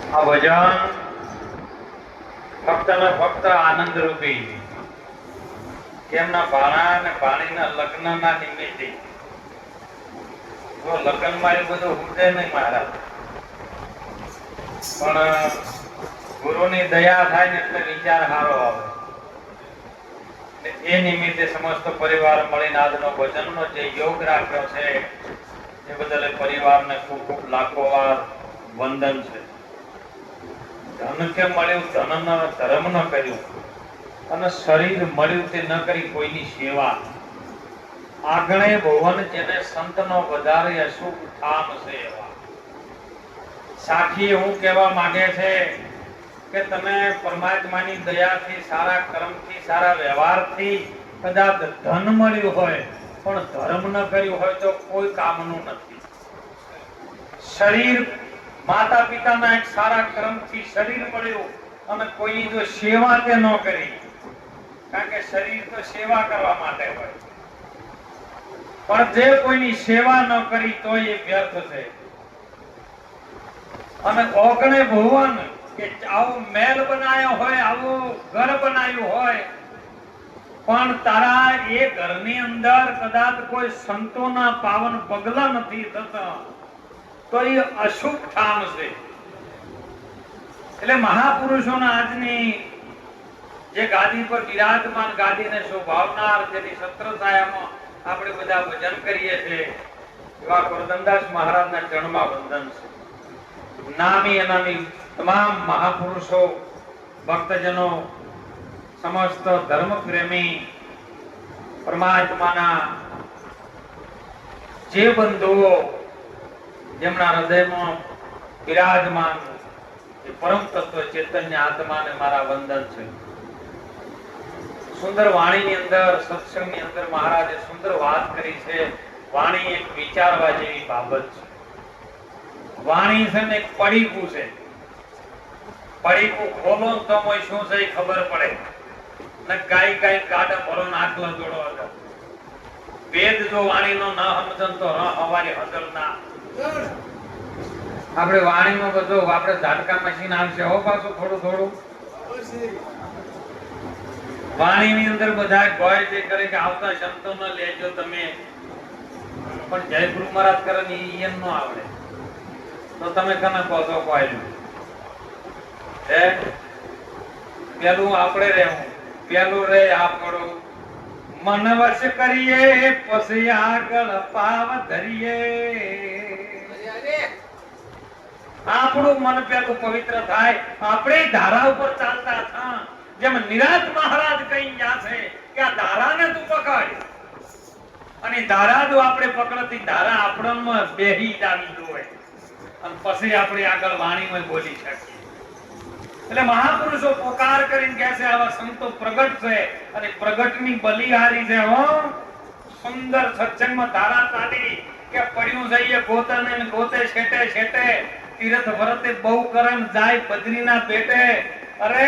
આ ભજન ફક્ત ને ફક્ત આનંદ રૂપી કેમના ભાણા અને ભાણીના લગ્નના નિમિત્તે. જો લગ્નમાં એ બધું ઉડે નહીં મહારાજ, પણ ગુરુની દયા થાય ને એટલે વિચાર સારો આવે. એ નિમિત્તે સમસ્ત પરિવાર મળીને આજનો ભજનનો જે યોગ રાખ્યો છે એ બદલ પરિવારને ખૂબ ખૂબ લાખો વાર વંદન છે. ધન કે મળ્યું ધર્મ ન કર્યું, અને શરીર મળ્યું તે ન કરી કોઈની સેવા. આગણે ભુવન જેને સંતનો વધારે અશુભ ઠામ છે એવા. સાખી એવું કહેવા માંગે છે કે તમે પરમાત્માની દયાથી, સારા કર્મથી, સારા વ્યવહારથી કદાચ ધન મળ્યું હોય પણ ધર્મ ન કર્યું હોય તો કોઈ કામનું નથી. શરીર માતા પિતાના એક સારા કર્મથી શરીર મળ્યું અને કોઈની જો સેવા તે ન કરી, કારણ કે શરીર તો સેવા કરવા માટે હોય, પણ જે કોઈની સેવા ન કરી તો એ વ્યર્થ છે. અને ઓગણે ભુવન કે આવો મહેલ બનાવ્યો હોય, આવું ઘર બનાવ્યું હોય, પણ તારા એ ઘરની અંદર કદાચ કોઈ સંતોના પાવન પગલા નથી થતા તો એ અશુભ ઠામ છે. એટલે મહાપુરુષોના આજની જે ગાદી પર બિરાજમાન, ગાદીને શોભાવનાર, જેની છત્રછાયામાં આપણે બધા ભજન કરીએ છીએ એવા કરદમદાસ મહારાજના ચરણમાં વંદન છે. નામી અનામી તમામ મહાપુરુષો, ભક્તજનો, સમસ્ત ધર્મ પ્રેમી પરમાત્માના જે બંધુઓ જેમના હૃદયમાં બિરાજમાન એ પરમ તત્વ ચૈતન્ય આત્માને મારા વંદન છે. સુંદર વાણીની અંદર, સત્સંગની અંદર મહારાજે સુંદર વાત કરી છે. વાણી એક વિચારવા જેવી બાબત છે. વાણી છે ને એક પડીકું છે. પડીકું ખોલો તો મોય શું છે એ ખબર પડે, ને ગાય ગાય ગાડા ભરો ને આટલો જોડો હતો. વેદ જો વાણીનો ના સમજન તો હવારી હજલ ના. આપણે વાણીમાં બધું આપણે ઝાટકા મશીન આવશે હો પાછું થોડું થોડું. વાણીની અંદર બધા ગોય જે કરે કે આવતા શબ્દો ન લેજો તમે, પણ જય ગુરુ મહારાજ કરે ને એમ ન આવડે તો તમે કને કહો છો કોયલું હે. પેલું આપણે રહેવું, પેલું રે આપણું મન વશ કરીએ પછી આગળ પાવ ધરીએ. આપણું મન પેલું પવિત્ર થાય, આપણે ધારા ઉપર ચાલતા થા. જેમ નિરાત મહારાજ કહી ગયા છે કે આ ધારાને તું પકડ, અને ધારા જો આપણે પકડતી ધારા આપણમાં બેહી જાવી જોઈએ, અને પછી આપણે આગળ વાણીમાં બોલી શકીએ. એટલે મહાપુરુષો પોકાર કરીને કહે છે આવા સંતો પ્રગટ છે, અને પ્રગટની બલિહારી છે. હો સુંદર સત્સંગમાં ધારા ચાલી કે પડ્યું જઈએ ગોતને ને ગોતે છેટે છેટે, તીર્થ વરતે બહુ કરમ જાય બદ્રીના પેટે. અરે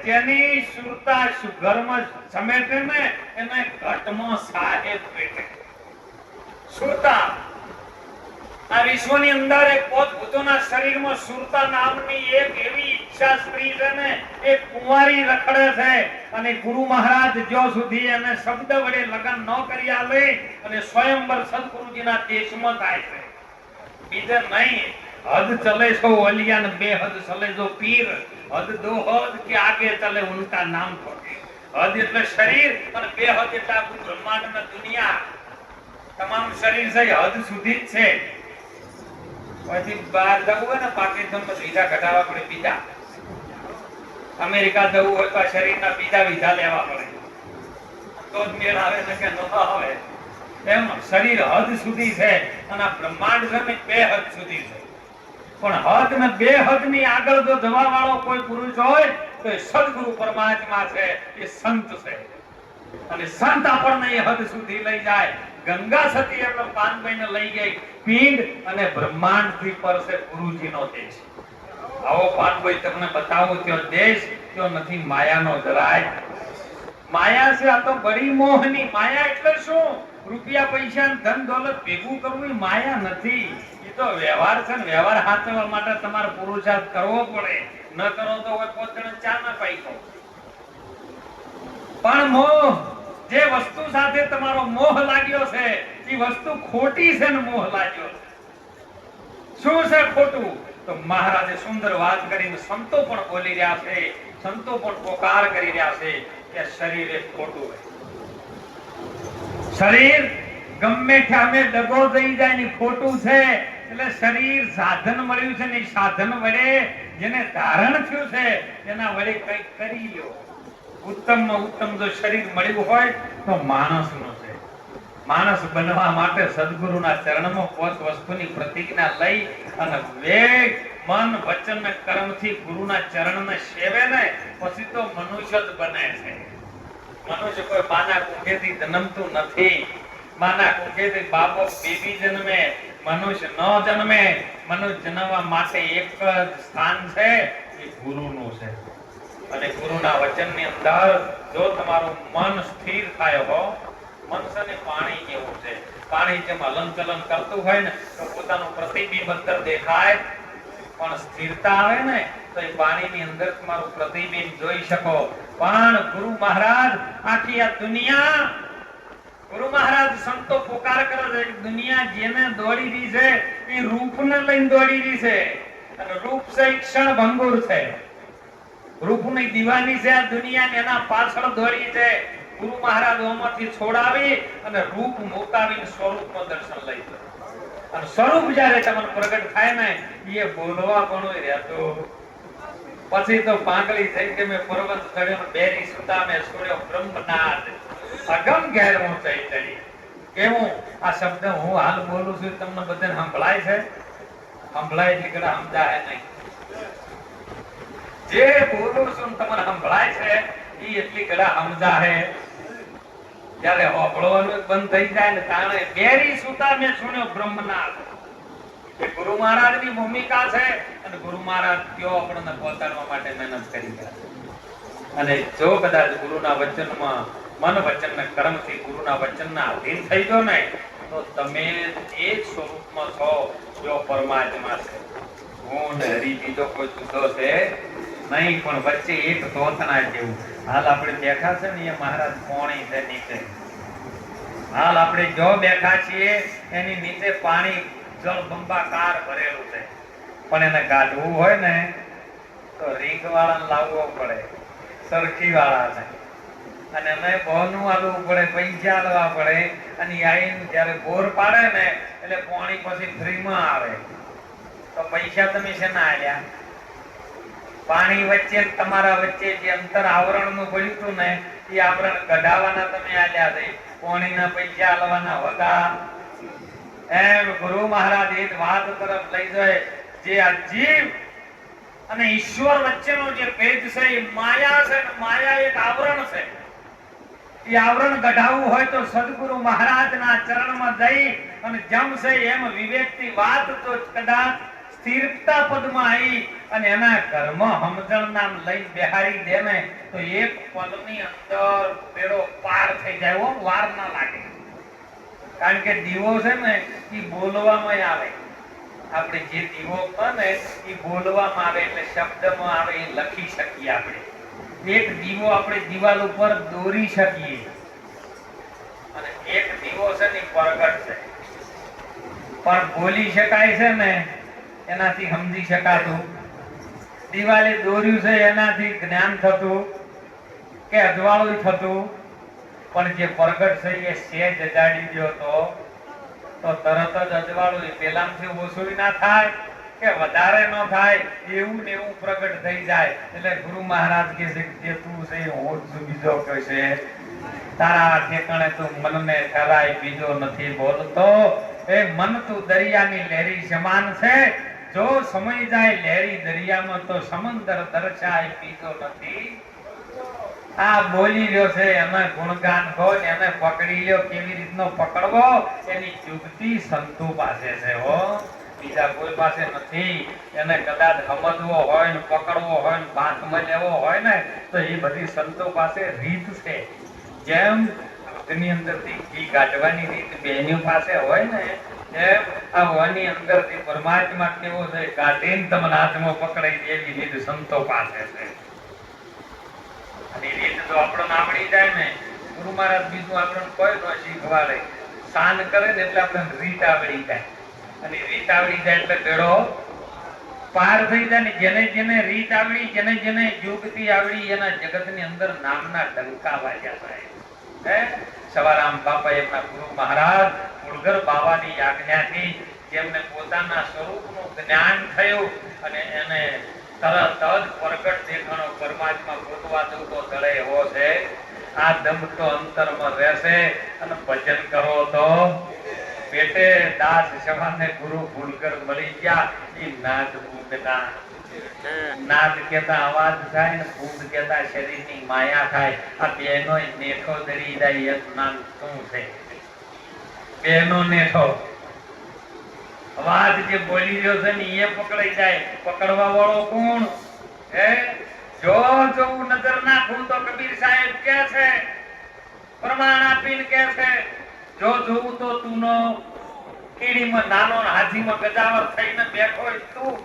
તેની સુરતા સુઘરમાં સમેટે ને એને ઘટમાં સાહેબ પેટે. સુરતા આ વિશ્વની અંદર એક પોતપોતાના શરીરમાં સુરતા નામની એક એવી ઈચ્છા સ્ત્રી છે ને, એ કુંવારી રખડે છે, અને ગુરુ મહારાજ જો સુધી એને શબ્દ વડે લગન ન કરી આલે અને સ્વયંવર સદગુરુજીના દેશમાં થાય છે. બીજે નહીં હદ ચલે છો ઓલિયા ને બે હદ ચલે જો પીર, હદ દો હદ કે આગે ચલે ઉનકા નામ પર. હદ એટલે શરીર અને બે હદ એટલે આખું બ્રહ્માંડ ને દુનિયા. તમામ શરીર છે હદ સુધી જ છે. પછી બહાર જવું હોય ને પાકિસ્તાનમાં વિઝા ઘટાડવા પડે, બીજા અમેરિકા જવું હોય તો શરીરના બીજા વિઝા લેવા પડે તો જ મેળ આવે ને કે ન આવે. એમ શરીર હદ સુધી છે અને આ બ્રહ્માંડ છે ને બે હદ સુધી છે. પણ હદ ને બે હદ ની આગળ જો જવા વાળો કોઈ પુરુષ હોય તો એ સદગુરુ પરમાત્મા છે, એ સંત છે. અને સંત આપણને એ હદ સુધી લઈ જાય. ગંગા સતી એટલે પાનભાઈને લઈ ગઈ પિંડ, અને બ્રહ્માંડ થી પર છે ગુરુજીનો દેશ. આવો પાનભાઈ તમને બતાવું ત્યો દેશ ત્યો નથી માયાનો જરાય. માયા છે આ તો બડી મોહની. માયા એટલે શું? રૂપિયા પૈસા ધન દોલત ભેગું કરવું એ માયા નથી. એ તો વ્યવહાર છે ને, વ્યવહાર હાથવા માટે તમારે પુરુષાર્થ કરવો પડે. ન કરો તો કોઈ પોતાને ચા ના પાઈ ખાઓ. પણ મોહ, જે વસ્તુ સાથે તમારો મોહ લાગ્યો છે એ વસ્તુ ખોટી છે ને મોહ લાગ્યો છે. શું છે ખોટું? તો મહારાજે સુંદર વાત કરીને સંતો પણ બોલી રહ્યા છે, સંતો પણ પોકાર કરી રહ્યા છે કે શરીર એ ખોટું છે. શરીર ગમે ત્યાં દગો થઈ જાય ને ખોટું છે. એટલે શરીર સાધન મળ્યું છે ને, સાધન વડે જેને ધારણ થયું છે એના વડે કંઈક કરી લ્યો. ઉત્તમ નો ઉત્તમ જો શરીર મળ્યું હોય તો માણસનું છે. માણસ બનવા માટે સદગુરુના ચરણમાં 5 વસ્તુની પ્રતિજ્ઞા લઈ અને વેગ, મન, વચન અને કર્મથી ગુરુના ચરણને સેવે ને પછી તો મનુષ્ય જ બને છે. મનુષ્ય કોઈ માના કુખેથી જન્મતું નથી. માના કુખેથી બાપો બેબી જન્મે, મનુષ્ય ન જન્મે. મનુષ્ય જન્મવા માટે એક જ સ્થાન છે, એ ગુરુનું છે. અને ગુરુના વચનની અંદર જો તમારું મન સ્થિર થાય હો, મન છે ને પાણી જેવું છે. પાણી જેમ હલન ચલન કરતું હોય ને તો પોતાનું પ્રતિબિંબ અંદર દેખાય, પણ સ્થિરતા આવે ને તો એ પાણીની અંદર તમારું પ્રતિબિંબ જોઈ શકો. પણ ગુરુ મહારાજ આખી આ દુનિયા, ગુરુ મહારાજ સંતો પોકાર કરે છે, દુનિયા જેને દોડી રહી છે એ રૂપને લઈને દોડી રહી છે. અને રૂપ છે ક્ષણ ભંગુર છે. રૂપની દીવાની છે આ દુનિયા, એના પાછળ દોડી છે. ગુરુ મહારાજ ઓમાંથી છોડાવી અને રૂપ મુકાવીને સ્વરૂપમાં દર્શન લઈ છે. અને સ્વરૂપ જ્યારે તમને પ્રગટ થાય ને એ બોલવા પણ રહેતો. પછી તો પાંગળી થઈ કે મેં પર્વત ચડ્યો, બેરી સુતા મેં છોડ્યો બ્રહ્મનાદ, અગમ ઘેર હું થઈ ચડી. કેવું આ શબ્દ હું હાલ બોલું છું તમને બધાને સંભળાય છે? સંભળાય એટલે કડા સમજાય નહીં. જે બોલું છું તમને સંભળાય છે એ એટલી કડા સમજાય. જયારે હોબળવાનું બંધ થઈ જાય ને તાણે બેરી સુતા મેં સુણ્યો બ્રહ્મનાદ. એ ગુરુ મહારાજની ભૂમિકા છે. અને ગુરુ મહારાજ કયો આપણને પહોંચાડવા માટે મહેનત કરી રહ્યા છે. અને જો કદાચ ગુરુના વચનમાં મન, વચન ને કર્મથી ગુરુના વચનના અધીન થઈ ગયો ને તો તમે એ સ્વરૂપમાં છો જો પરમાત્મા છે. હું ને હરી બીજો કોઈ જુદો છે નહીં, પણ વચ્ચે એક તોતણા જેવું. હાલ આપણે બેઠા છે ને એ મહારાજ પાણી છે નીચે. હાલ આપણે જો બેઠા છીએ એની નીચે પાણી જળ બંબાકાર ભરેલું છે. પણ એને કાઢવું હોય ને તો રીંગ વાળાને લાવવો પડે, સરખી વાળાને. અને અમે બહુનું આલવું પડે, પૈસા આલવા પડે. અને આઈને જયારે બોર પાડે ને એટલે પાણી પછી ફ્રીમાં આવે. તો પૈસા તમે શેના આલ્યા? પાણી વચ્ચે તમારા વચ્ચે જે અંતર આવરણનું પડ્યું હતું ને એ આવરણ કઢાવવાના તમે આલ્યા છે, પાણીના પૈસા આલવાના હતા. એમ ગુરુ મહારાજ એ વાત તરફ લઈ જાય. જે આ જીવ અને ઈશ્વર વચ્ચેનો જે ભેદ છે એ માયા છે. માયા એક આવરણ છે. એ આવરણ કઢાવવું હોય તો સદગુરુ મહારાજના ચરણમાં જઈ અને જેમ છે એમ વિવેકથી વાત તો કદાચ સ્થિરતા પદમાં આવી અને એના ઘરમાં સમજણ નામ લઈ બેહારી દે ને તો એક પદની અંદર પેડો પાર થઈ જાય. વાર ના લાગે. કારણ કે દીવો છે ને એ બોલવામાં આવે. આપણે જે દીવો ને એ બોલવામાં આવે એટલે શબ્દમાં આવે, એ લખી શકીએ આપણે. એક દીવો આપણે દિવાલ ઉપર દોરી શકીએ. અને એક દીવો છે ને પ્રગટ છે, પણ બોલી શકાય છે ને એનાથી સમજી શકાતું. દિવાલે દોર્યું છે એનાથી જ્ઞાન થતું કે અજવાળું થતું. પણ જે પ્રગટ છે એ સેજ અજાડી ગયો તો તરત જ અજવાળું પેલાથી ઓછું ના થાય કે વધારે ન થાય, એવું ને એવું પ્રગટ થઈ જાય. એટલે ગુરુ મહારાજ કે છે જે તું છે હું જ બીજો કહેશે. તારા ઠેકાણે તું મનને ઠરાય બીજો નથી બોલતો. એ મન તું દરિયાની લહેરી સમાન છે. જો સમય જાય લહેરી દરિયામાં તો સમંદર દર્શાય બીજો નથી. આ બોલી રહ્યો છે એને ગુણગાન કહો, એને પકડી લ્યો. કેવી રીતનો પકડવો એની યુક્તિ સંતો પાસે છે હો, બીજા કોઈ પાસે નથી. એને કદાચ સમજવો હોય ને પકડવો હોય ને બાથમાં લેવો હોય ને તો એ બધી સંતો પાસે રીત છે. જેમ દૂધની અંદરથી ઘી કાઢવાની રીત બેની પાસે હોય ને આ વાની અંદરથી પરમાત્મા કેવો છે કાઢીને તમને હાથમાં પકડાઈ દે એવી રીત સંતો પાસે છે. અને રીત તો આપણને આવડી જાય ને, ગુરુ મહારાજ બીજું આપણને કોઈ ન શીખવાડે, શાન કરે ને એટલે આપણને રીત આવડી જાય. અને રીત આવડી જાય એટલે બેડો પાર થઈ જાય ને. જેને જેને રીત આવડી, જેને જેને યુગથી આવડી, એના જગતની અંદર નામના ડંકા વાગ્યા થાય. સવારામ બાપા એમના ગુરુ મહારાજ મુળગર બાવાની આજ્ઞાથી જેમને પોતાના સ્વરૂપનું જ્ઞાન થયું અને એને તરત જ પ્રગટ દેખાણો પરમાત્મા ગોતવા જવું તો તળે એવો છે. આ દમ તો અંતરમાં રહેશે અને ભજન કરો તો પેટે દાસ સવાને ગુરુ ભૂલકર મળી ગયા. એ નાદ ભૂંડના નાદ કેતા અવાજ થાય ને ભૂંડ કેતા શરીરની માયા થાય. આ બેનો નેઠો દરી જાય એક નામ શું છે? બેનો નેઠો અવાજ જે બોલી રહ્યો છે ને એ પકડાઈ જાય. પકડવા વાળો કોણ? જો હું નજર નાખું તો કબીર સાહેબ કે છે, પ્રમાણ આપીને કે છે, જો જોઉં તો તુંનો કીડીમાં નાનો હાથીમાં ગજાવર થઈને બેઠો હોય તું,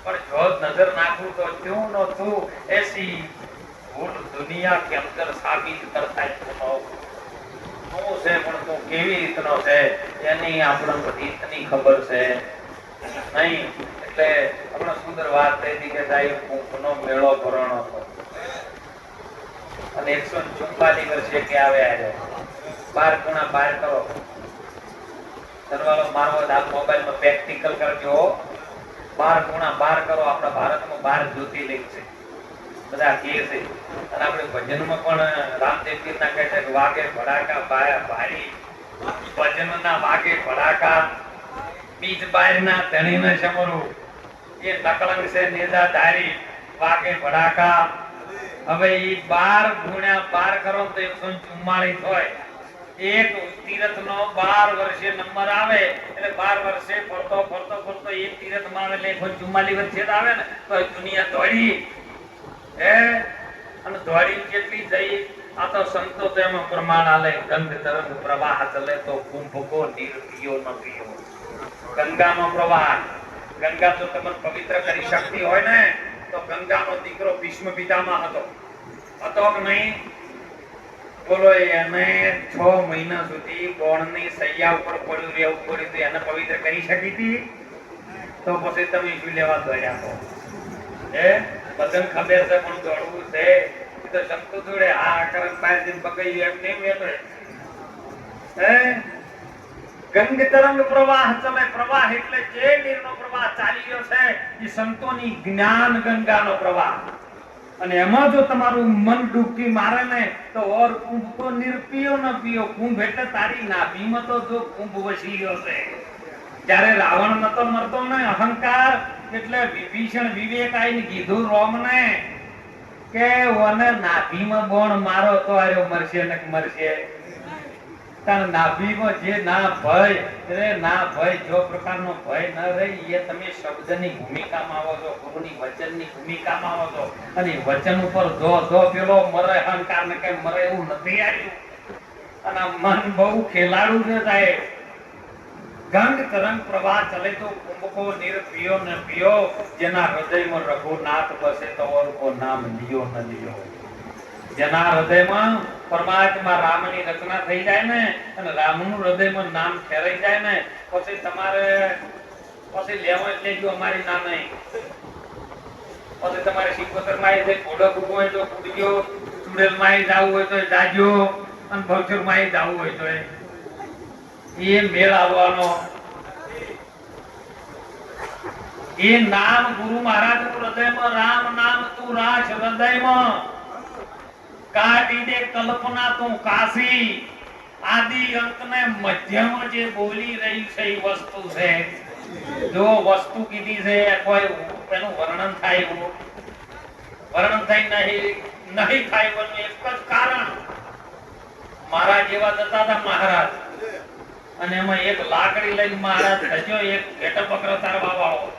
પણ જો નજર નાખું તો ક્यों નો તું ऐसी भूल दुनिया के अंदर साबित करता है તું છે પણ તું કેવી રીતનો છે એની આપણને રીતની ખબર છે નહીં. એટલે આપણે સુંદર વાત થઈ હતી કે સાહેબ કુંભનો મેળો ભરણો હતો અને 144 વર્ષે કે આવ્યા છે. 12 ગુણા 12 કરો સરવાળો મારવો. આપ મોબાઈલમાં પ્રેક્ટિકલ કરજો. 12 ગુણા 12 કરો. આપણા ભારતમાં 12 જ્યોતિર્લિંગ છે, બધા કહે છે. અને આપણે ભજનમાં પણ રામદેવ પીરના કહે છે કે વાગે ભડાકા ભારી, ભજનના વાગે ભડાકા, બીજ બારના ધણીને સમરું, એ નકલંગ છે નેજા ધારી, વાગે ભડાકા. હવે એ 12 ગુણ્યા 12 કરો તો 144 હોય. એક તીરથનો 12 વર્ષે નંબર આવે એટલે 12 વર્ષે ફરતો ફરતો ફરતો એક તીરથમાં આવે એટલે 144 વર્ષે આવે ને તો દુનિયા દોડી અને દોડી કેટલી જઈ. આ તો સંતો તો એમાં પ્રમાણ આલે, ગંગ તરંગ પ્રવાહ ચલે તો કુંભ કો નીર પીઓ ન પીઓ. ગંગાનો પ્રવાહ, ગંગા જો તમને પવિત્ર કરી શકતી હોય ને તો ગંગાનો દીકરો ભીષ્મ પિતામહ હતો કે નહીં? બોલો, એને 6 મહિના સુધી ગોળની સૈયા ઉપર પડ્યું રહેવું પડ્યું તો એને પવિત્ર કરી શકી હતી? તો પછી તમે શું લેવા દોડ્યા છો? બધાને ખબર છે પણ દોડવું છે તો સંતો જોડે આ કરન પાયથી પકડી એમ નહીં મેળવે. ગંગ તરંગ પ્રવાહ ચલે. પ્રવાહ એટલે જે નીરનો પ્રવાહ ચાલી રહ્યો છે એ સંતોની જ્ઞાન ગંગાનો પ્રવાહ. અને એમાં જો તમારું મન ડૂબકી મારે ને તો ઓર કુંભ કો નિર્પિયો ન પીઓ. કુંભ એટલે તારી નાભીમાં તો જો કુંભ વસી રહ્યો છે. જ્યારે રાવણ નતો મરતો ને અહંકાર એટલે વિભીષણ વિવેક આઈને કીધું રોમને કે ઓને નાભીમાં બોણ મારો તો આર્યો મરશે ને મરશે. તાર નાભીમાં જે ના ભય જો પ્રકારનો ભય ન રહી એ તમે શબ્દની ભૂમિકામાં આવો છો, ગુરુની વચનની ભૂમિકામાં આવો છો. અને વચન ઉપર જો પેલો મરે અહંકાર ને કઈ મરે એવું નથી આવ્યું. અને મન બહુ ખેલાડું છે સાહેબ. ગંગ તરંગ પ્રવાહ ચલે તો કુંભ કો નીર પીઓ ન પીઓ. જેના હૃદયમાં રઘુનાથ બસે તો ઓર કો નામ લિયો ન લિયો. જેના હૃદયમાં પરમાત્મા રામની રચના થઈ જાય ને અને રામનું હૃદયમાં નામ ઠેરાઈ જાય ને પછી તમારે પછી લેવો એટલે જો અમારી નામ નહીં. પછી તમારે સિકોતર માં આવી ઘોડો કૂદવો હોય તો કૂદજો, ચુડેલ માં જવું હોય તો જાજો, અને ભવચર માં જવું હોય તો એ મેળ આવવાનો. એ નામ ગુરુ મહારાજ નું હૃદયમાં રામ નામ તું રાખ હૃદયમાં. કાઢી દે કલ્પના તું કાશી. આદિ અંત ને મધ્યમાં જે બોલી રહી છે એ વસ્તુ છે. જો વસ્તુ કીધી છે કોઈ એનું વર્ણન થાય એવું વર્ણન થાય નહીં થાય એનું એક જ કારણ. મહારાજ એવા જતા હતા મહારાજ, અને એમાં એક લાકડી લઈને મહારાજ થયો એક ઘેટો બકરો તારવા વાળો.